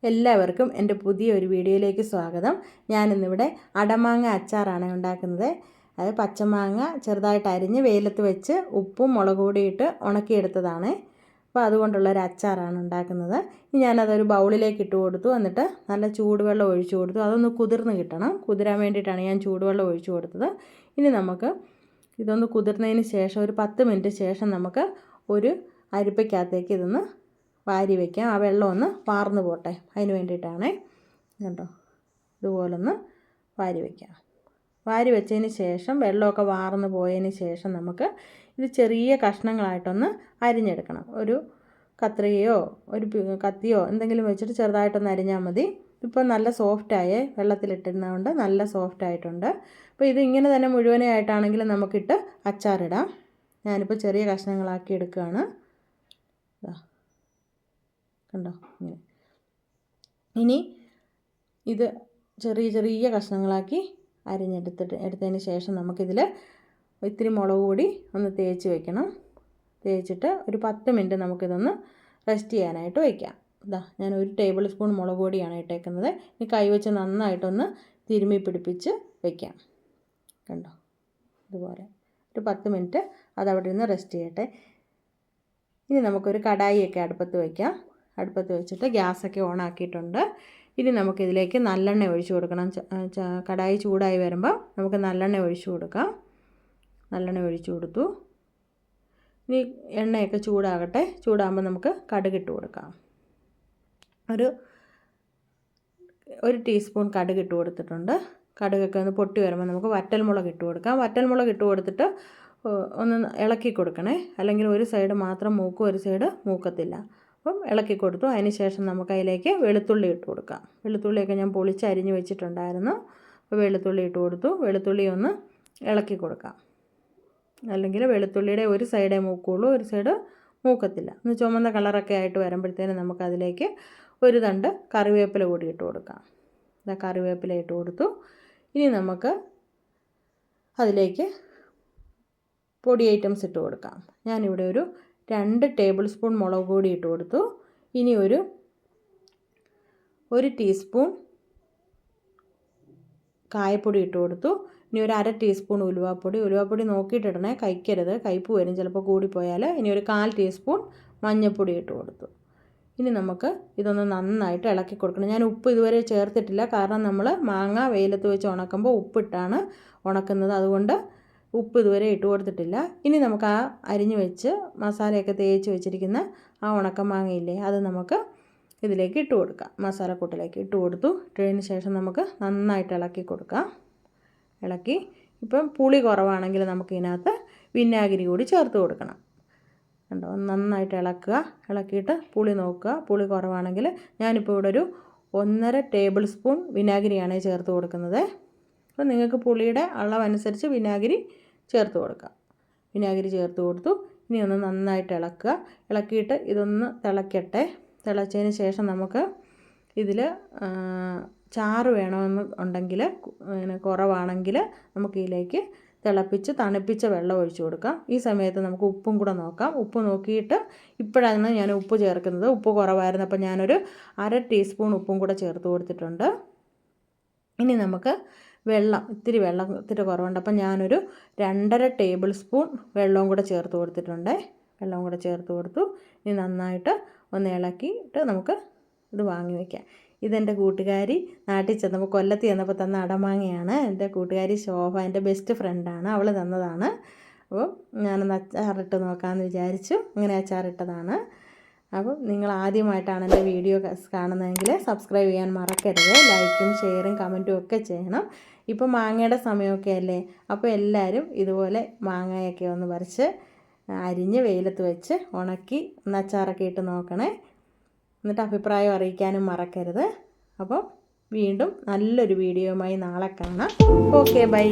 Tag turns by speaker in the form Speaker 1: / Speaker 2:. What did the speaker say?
Speaker 1: എല്ലാവർക്കും എൻ്റെ പുതിയൊരു വീഡിയോയിലേക്ക് സ്വാഗതം. ഞാനിന്നിവിടെ അടമാങ്ങ അച്ചാറാണ് ഉണ്ടാക്കുന്നത്. അത് പച്ചമാങ്ങ ചെറുതായിട്ട് അരിഞ്ഞ് വെയിലത്ത് വെച്ച് ഉപ്പും മുളക് പൊടിയിട്ട് ഉണക്കിയെടുത്തതാണ്. അപ്പോൾ അതുകൊണ്ടുള്ളൊരു അച്ചാറാണ് ഉണ്ടാക്കുന്നത്. ഇനി ഞാനതൊരു ബൗളിലേക്ക് ഇട്ട് കൊടുത്തു. എന്നിട്ട് നല്ല ചൂടുവെള്ളം ഒഴിച്ചു കൊടുത്തു. അതൊന്ന് കുതിർന്ന് കിട്ടണം. കുതിരാൻ വേണ്ടിയിട്ടാണ് ഞാൻ ചൂടുവെള്ളം ഒഴിച്ചു കൊടുത്തത്. ഇനി നമുക്ക് ഇതൊന്ന് കുതിർന്നതിന് ശേഷം ഒരു 10 മിനിറ്റ് ശേഷം നമുക്ക് ഒരു അരിപ്പയ്ക്കകത്തേക്ക് ഇതൊന്ന് വാരി വയ്ക്കാം. ആ വെള്ളം ഒന്ന് വാർന്നു പോട്ടെ, അതിന് വേണ്ടിയിട്ടാണ്. കേട്ടോ, ഇതുപോലൊന്ന് വാരി വയ്ക്കാം. വാരി വെച്ചതിന് ശേഷം വെള്ളമൊക്കെ വാർന്നു പോയതിന് ശേഷം നമുക്ക് ഇത് ചെറിയ കഷ്ണങ്ങളായിട്ടൊന്ന് അരിഞ്ഞെടുക്കണം. ഒരു കത്രികയോ ഒരു കത്തിയോ എന്തെങ്കിലും വെച്ചിട്ട് ചെറുതായിട്ടൊന്ന് അരിഞ്ഞാൽ മതി. ഇപ്പോൾ നല്ല സോഫ്റ്റായേ, വെള്ളത്തിലിട്ടിരുന്നതുകൊണ്ട് നല്ല സോഫ്റ്റായിട്ടുണ്ട്. അപ്പോൾ ഇത് ഇങ്ങനെ തന്നെ മുഴുവനായിട്ടാണെങ്കിലും നമുക്കിട്ട് അച്ചാറിടാം. ഞാനിപ്പോൾ ചെറിയ കഷ്ണങ്ങളാക്കി എടുക്കുകയാണ്. കണ്ടോ, ഇങ്ങനെ. ഇനി ഇത് ചെറിയ ചെറിയ കഷ്ണങ്ങളാക്കി എടുത്തതിന് ശേഷം നമുക്കിതിൽ ഇത്തിരി മുളക് പൊടി ഒന്ന് തേച്ച് വയ്ക്കണം. തേച്ചിട്ട് ഒരു 10 മിനിറ്റ് നമുക്കിതൊന്ന് റെസ്റ്റ് ചെയ്യാനായിട്ട് വയ്ക്കാം. ഞാൻ 1 ടേബിൾ സ്പൂൺ മുളക് പൊടിയാണ് ഇട്ടേക്കുന്നത്. ഇനി കൈവച്ച് നന്നായിട്ടൊന്ന് തിരുമ്മി പിടിപ്പിച്ച് വയ്ക്കാം. കണ്ടോ, ഇതുപോലെ ഒരു 10 മിനിറ്റ് അതവിടെ നിന്ന് റെസ്റ്റ് ചെയ്യട്ടെ. ഇനി നമുക്കൊരു കടായിയൊക്കെ അടുപ്പത്ത് വയ്ക്കാം. അടുപ്പത്ത് വെച്ചിട്ട് ഗ്യാസൊക്കെ ഓൺ ആക്കിയിട്ടുണ്ട്. ഇനി നമുക്കിതിലേക്ക് നല്ലെണ്ണ ഒഴിച്ചു കൊടുക്കണം. കടായി ചൂടായി വരുമ്പോൾ നമുക്ക് നല്ലെണ്ണ ഒഴിച്ചു കൊടുക്കാം. നല്ലെണ്ണ ഒഴിച്ചു കൊടുത്തു. ഇനി എണ്ണയൊക്കെ ചൂടാകട്ടെ. ചൂടാകുമ്പോൾ നമുക്ക് കടുകിട്ട് കൊടുക്കാം. ഒരു ടീസ്പൂൺ കടുകിട്ട് കൊടുത്തിട്ടുണ്ട്. കടുകൊക്കെ ഒന്ന് പൊട്ടി വരുമ്പോൾ നമുക്ക് വറ്റൽമുളക് ഇട്ട് കൊടുക്കാം. വറ്റൽമുളക് ഇട്ട് കൊടുത്തിട്ട് ഒന്ന് ഇളക്കി കൊടുക്കണേ, അല്ലെങ്കിൽ ഒരു സൈഡ് മാത്രം മൂക്കും ഒരു സൈഡ് മൂക്കത്തില്ല. അപ്പം ഇളക്കി കൊടുത്തു. അതിന് ശേഷം നമുക്ക് അതിലേക്ക് വെളുത്തുള്ളി ഇട്ട് കൊടുക്കാം. വെളുത്തുള്ളിയൊക്കെ ഞാൻ പൊളിച്ച് അരിഞ്ഞ് വെച്ചിട്ടുണ്ടായിരുന്നു. അപ്പോൾ വെളുത്തുള്ളി ഇട്ട് കൊടുത്തു. വെളുത്തുള്ളി ഒന്ന് ഇളക്കി കൊടുക്കാം, അല്ലെങ്കിൽ വെളുത്തുള്ളിയുടെ ഒരു സൈഡേ മൂക്കുള്ളൂ, ഒരു സൈഡ് മൂക്കത്തില്ല. ഒന്ന് ചുമന്ന കളറൊക്കെ ആയിട്ട് വരുമ്പോഴത്തേനും നമുക്കതിലേക്ക് ഒരു തണ്ട് കറിവേപ്പില കൂടി ഇട്ട് കൊടുക്കാം. കറിവേപ്പില ഇട്ട് കൊടുത്തു. ഇനി നമുക്ക് അതിലേക്ക് പൊടി ഐറ്റംസ് ഇട്ട് കൊടുക്കാം. ഞാനിവിടെ ഒരു 2 ടേബിൾ സ്പൂൺ മുളക് പൊടി ഇട്ട് കൊടുത്തു. ഇനി ഒരു ടീസ്പൂൺ കായപ്പൊടി ഇട്ട് കൊടുത്തു. ഇനി ഒരു 1/2 ടീസ്പൂൺ ഉലുവാപ്പൊടി നോക്കിയിട്ടിടണേ, കഴിക്കരുത്, കയ്പ്പ് വരും ചിലപ്പോൾ കൂടിപ്പോയാൽ. ഇനി ഒരു 1/4 ടീസ്പൂൺ മഞ്ഞൾപ്പൊടി ഇട്ട് കൊടുത്തു. ഇനി നമുക്ക് ഇതൊന്ന് നന്നായിട്ട് ഇളക്കി കൊടുക്കണം. ഞാൻ ഉപ്പ് ഇതുവരെ ചേർത്തിട്ടില്ല, കാരണം നമ്മൾ മാങ്ങ വെയിലത്ത് വെച്ച് ഉണക്കുമ്പോൾ ഉപ്പിട്ടാണ് ഉണക്കുന്നത്. അതുകൊണ്ട് ഉപ്പ് ഇതുവരെ ഇട്ട് കൊടുത്തിട്ടില്ല. ഇനി നമുക്ക് ആ അരിഞ്ഞ് വെച്ച് മസാലയൊക്കെ തേച്ച് വെച്ചിരിക്കുന്ന ആ ഉണക്കമാങ്ങയില്ലേ, അത് നമുക്ക് ഇതിലേക്ക് ഇട്ട് കൊടുക്കാം. മസാലക്കൂട്ടിലേക്ക് ഇട്ട് കൊടുത്തു. ഇട്ടതിന് ശേഷം നമുക്ക് നന്നായിട്ട് ഇളക്കി കൊടുക്കാം. ഇളക്കി, ഇപ്പം പുളി കുറവാണെങ്കിൽ നമുക്ക് ഇതിനകത്ത് വിനാഗിരി കൂടി ചേർത്ത് കൊടുക്കണം. കണ്ടോ, നന്നായിട്ട് ഇളക്കുക. ഇളക്കിയിട്ട് പുളി നോക്കുക. പുളി കുറവാണെങ്കിൽ ഞാനിപ്പോൾ ഇവിടെ ഒരു 1.5 ടേബിൾ സ്പൂൺ വിനാഗിരിയാണ് ചേർത്ത് കൊടുക്കുന്നത്. അപ്പോൾ നിങ്ങൾക്ക് പുളിയുടെ അളവനുസരിച്ച് വിനാഗിരി ചേർത്ത് കൊടുക്കാം. വിനാഗിരി ചേർത്ത് കൊടുത്തു. ഇനി ഒന്ന് നന്നായിട്ട് ഇളക്കുക. ഇളക്കിയിട്ട് ഇതൊന്ന് തിളയ്ക്കട്ടെ. തിളച്ചതിന് ശേഷം നമുക്ക് ഇതിൽ ചാറ് വേണമെന്ന് ഉണ്ടെങ്കിൽ, കുറവാണെങ്കിൽ നമുക്ക് ഇതിലേക്ക് തിളപ്പിച്ച് തണുപ്പിച്ച വെള്ളം ഒഴിച്ചു കൊടുക്കാം. ഈ സമയത്ത് നമുക്ക് ഉപ്പും കൂടെ നോക്കാം. ഉപ്പ് നോക്കിയിട്ട്, ഇപ്പോഴാണ് ഞാൻ ഉപ്പ് ചേർക്കുന്നത്. ഉപ്പ് കുറവായിരുന്നു, അപ്പോൾ ഞാനൊരു 1/2 ടീസ്പൂൺ ഉപ്പും കൂടെ ചേർത്ത് കൊടുത്തിട്ടുണ്ട്. ഇനി നമുക്ക് ഇത്തിരി കുറവുണ്ട്, അപ്പം ഞാനൊരു 2.5 ടേബിൾ സ്പൂൺ വെള്ളവും കൂടെ ചേർത്ത് കൊടുത്തിട്ടുണ്ട്. വെള്ളം കൂടെ ചേർത്ത് കൊടുത്തു. ഇനി നന്നായിട്ട് ഒന്ന് ഇളക്കിയിട്ട് നമുക്ക് ഇത് വാങ്ങി വയ്ക്കാം. ഇതെൻ്റെ കൂട്ടുകാരി നാട്ടിൽ ചെന്നപ്പോൾ, കൊല്ലത്ത് ചെന്നപ്പോൾ തന്ന അടമാങ്ങയാണ്. എൻ്റെ കൂട്ടുകാരി ശോഭ, എൻ്റെ ബെസ്റ്റ് ഫ്രണ്ടാണ്, അവൾ തന്നതാണ്. അപ്പോൾ ഞാനൊന്ന് അച്ചാറിട്ട് നോക്കാമെന്ന് വിചാരിച്ചു. അങ്ങനെ അച്ചാറിട്ടതാണ്. അപ്പം നിങ്ങൾ ആദ്യമായിട്ടാണ് എൻ്റെ വീഡിയോ കാണുന്നതെങ്കിൽ സബ്സ്ക്രൈബ് ചെയ്യാൻ മറക്കരുത്. ലൈക്കും ഷെയറും കമൻറ്റും ഒക്കെ ചെയ്യണം. ഇപ്പോൾ മാങ്ങയുടെ സമയമൊക്കെ അല്ലേ, അപ്പോൾ എല്ലാവരും ഇതുപോലെ മാങ്ങയൊക്കെ ഒന്ന് പറിച്ച് അരിഞ്ഞ് വെയിലത്ത് വെച്ച് ഉണക്കി ഒന്ന് അച്ചാറൊക്കെ ഇട്ട് നോക്കണേ. എന്നിട്ട് അഭിപ്രായം അറിയിക്കാനും മറക്കരുത്. അപ്പോൾ വീണ്ടും നല്ലൊരു വീഡിയോയുമായി നാളെ കാണാം. Okay, by.